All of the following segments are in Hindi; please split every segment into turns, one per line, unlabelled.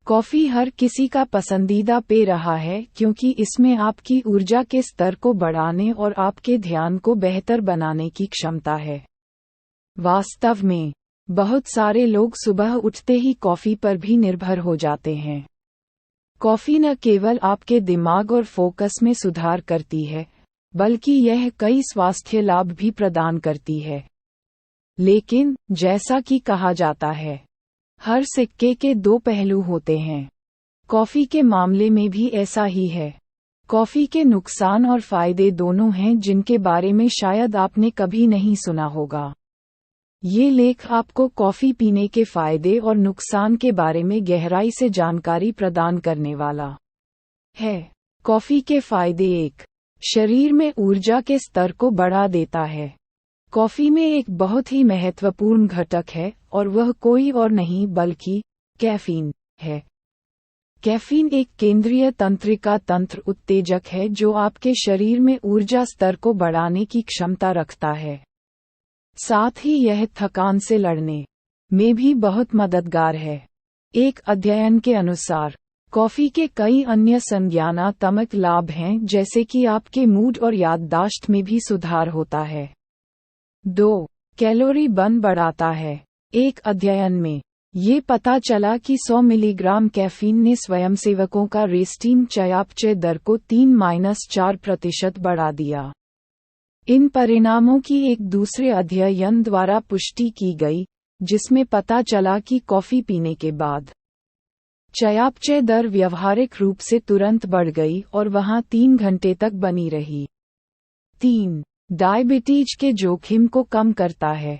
कॉफ़ी हर किसी का पसंदीदा पेय रहा है क्योंकि इसमें आपकी ऊर्जा के स्तर को बढ़ाने और आपके ध्यान को बेहतर बनाने की क्षमता है। वास्तव में, बहुत सारे लोग सुबह उठते ही कॉफ़ी पर भी निर्भर हो जाते हैं। कॉफ़ी न केवल आपके दिमाग और फोकस में सुधार करती है, बल्कि यह कई स्वास्थ्य लाभ भी प्रदान करती है। लेकिन, जैसा कि कहा जाता है, हर सिक्के के दो पहलू होते हैं। कॉफ़ी के मामले में भी ऐसा ही है। कॉफ़ी के नुकसान और फ़ायदे दोनों हैं जिनके बारे में शायद आपने कभी नहीं सुना होगा। ये लेख आपको कॉफ़ी पीने के फ़ायदे और नुकसान के बारे में गहराई से जानकारी प्रदान करने वाला है। कॉफ़ी के फ़ायदे। 1. शरीर में ऊर्जा के स्तर को बढ़ा देता है। कॉफ़ी में एक बहुत ही महत्वपूर्ण घटक है और वह कोई और नहीं बल्कि कैफ़ीन है। कैफ़ीन एक केंद्रीय तंत्रिका तंत्र उत्तेजक है जो आपके शरीर में ऊर्जा स्तर को बढ़ाने की क्षमता रखता है। साथ ही यह थकान से लड़ने में भी बहुत मददगार है। एक अध्ययन के अनुसार, कॉफ़ी के कई अन्य संज्ञानात्मक लाभ हैं जैसे कि आपके मूड और याददाश्त में भी सुधार होता है। 2. कैलोरी बर्न बढ़ाता है। एक अध्ययन में ये पता चला कि 100 मिलीग्राम कैफीन ने स्वयंसेवकों का रेस्टिन चयापचय दर को 3-4% बढ़ा दिया। इन परिणामों की एक दूसरे अध्ययन द्वारा पुष्टि की गई, जिसमें पता चला कि कॉफ़ी पीने के बाद चयापचय दर व्यावहारिक रूप से तुरंत बढ़ गई और वहां 3 घंटे तक बनी रही। 3. डायबिटीज के जोखिम को कम करता है।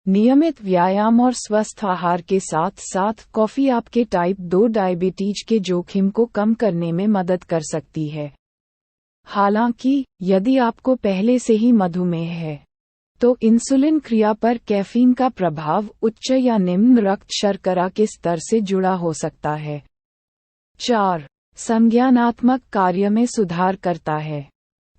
नियमित व्यायाम और स्वस्थ आहार के साथ साथ कॉफ़ी आपके टाइप 2 डायबिटीज के जोखिम को कम करने में मदद कर सकती है। हालांकि, यदि आपको पहले से ही मधुमेह है, तो इंसुलिन क्रिया पर कैफीन का प्रभाव उच्च या निम्न रक्त शर्करा के स्तर से जुड़ा हो सकता है। 4. संज्ञानात्मक कार्य में सुधार करता है।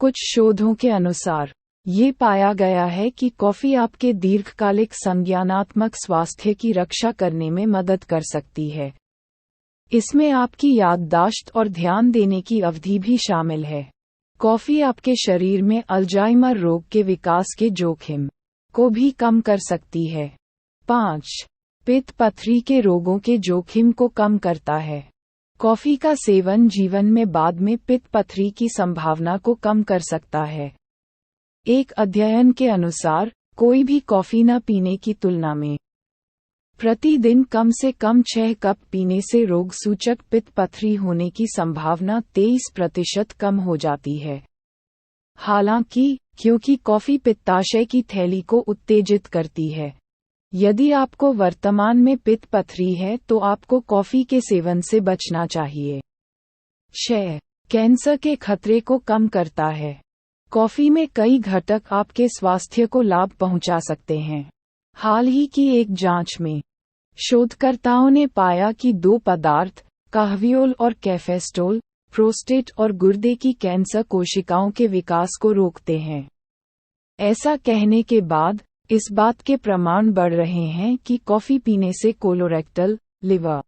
कुछ शोधों के अनुसार, ये पाया गया है कि कॉफ़ी आपके दीर्घकालिक संज्ञानात्मक स्वास्थ्य की रक्षा करने में मदद कर सकती है। इसमें आपकी याददाश्त और ध्यान देने की अवधि भी शामिल है। कॉफ़ी आपके शरीर में अल्जाइमर रोग के विकास के जोखिम को भी कम कर सकती है। 5. पित्त पथरी के रोगों के जोखिम को कम करता है। कॉफ़ी का सेवन जीवन में बाद में पित्त पथरी की संभावना को कम कर सकता है। एक अध्ययन के अनुसार, कोई भी कॉफ़ी न पीने की तुलना में प्रतिदिन कम से कम 6 कप पीने से रोग सूचक पित्त पथरी होने की संभावना 23% कम हो जाती है। हालांकि, क्योंकि कॉफ़ी पित्ताशय की थैली को उत्तेजित करती है, यदि आपको वर्तमान में पित्त पथरी है तो आपको कॉफ़ी के सेवन से बचना चाहिए। 6. कैंसर के खतरे को कम करता है। कॉफ़ी में कई घटक आपके स्वास्थ्य को लाभ पहुंचा सकते हैं। हाल ही की एक जांच में शोधकर्ताओं ने पाया कि 2 पदार्थ, कहवियोल और कैफेस्टोल, प्रोस्टेट और गुर्दे की कैंसर कोशिकाओं के विकास को रोकते हैं। ऐसा कहने के बाद, इस बात के प्रमाण बढ़ रहे हैं कि कॉफ़ी पीने से कोलोरेक्टल, लिवर,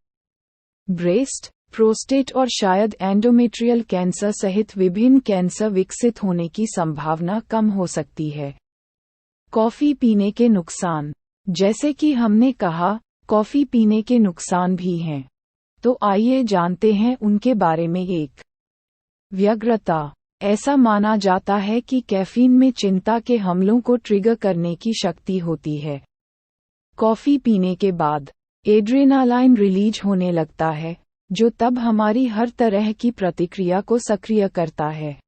ब्रेस्ट, प्रोस्टेट और शायद एंडोमेट्रियल कैंसर सहित विभिन्न कैंसर विकसित होने की संभावना कम हो सकती है। कॉफ़ी पीने के नुकसान। जैसे कि हमने कहा, कॉफ़ी पीने के नुकसान भी हैं। तो आइए जानते हैं उनके बारे में। 1. व्यग्रता। ऐसा माना जाता है कि कैफीन में चिंता के हमलों को ट्रिगर करने की शक्ति होती है। कॉफ़ी पीने के बाद एड्रेनालाइन रिलीज होने लगता है, जो तब हमारी हर तरह की प्रतिक्रिया को सक्रिय करता है।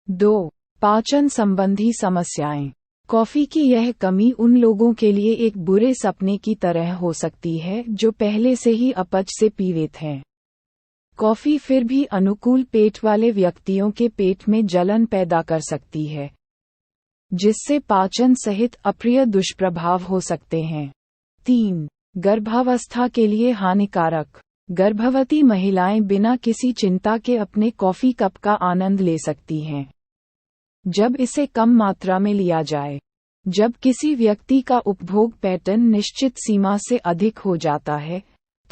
2. पाचन संबंधी समस्याएं। कॉफ़ी की यह कमी उन लोगों के लिए एक बुरे सपने की तरह हो सकती है जो पहले से ही अपच से पीड़ित हैं। कॉफ़ी फिर भी अनुकूल पेट वाले व्यक्तियों के पेट में जलन पैदा कर सकती है, जिससे पाचन सहित अप्रिय दुष्प्रभाव हो सकते हैं। 3. गर्भावस्था के लिए हानिकारक। गर्भवती महिलाएं बिना किसी चिंता के अपने कॉफ़ी कप का आनंद ले सकती हैं, जब इसे कम मात्रा में लिया जाए। जब किसी व्यक्ति का उपभोग पैटर्न निश्चित सीमा से अधिक हो जाता है,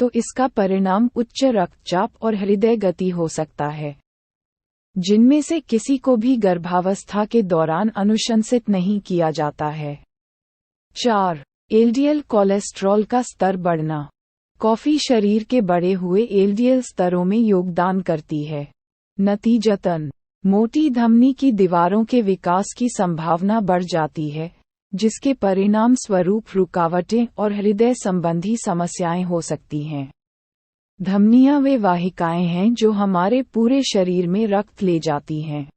तो इसका परिणाम उच्च रक्तचाप और हृदय गति हो सकता है, जिनमें से किसी को भी गर्भावस्था के दौरान अनुशंसित नहीं किया जाता है। 4. एलडीएल कोलेस्ट्रॉल का स्तर बढ़ना। कॉफी शरीर के बढ़े हुए एलडीएल स्तरों में योगदान करती है। नतीजतन, मोटी धमनी की दीवारों के विकास की संभावना बढ़ जाती है, जिसके परिणाम स्वरूप रुकावटें और हृदय संबंधी समस्याएं हो सकती हैं। धमनियां वे वाहिकाएं हैं जो हमारे पूरे शरीर में रक्त ले जाती हैं।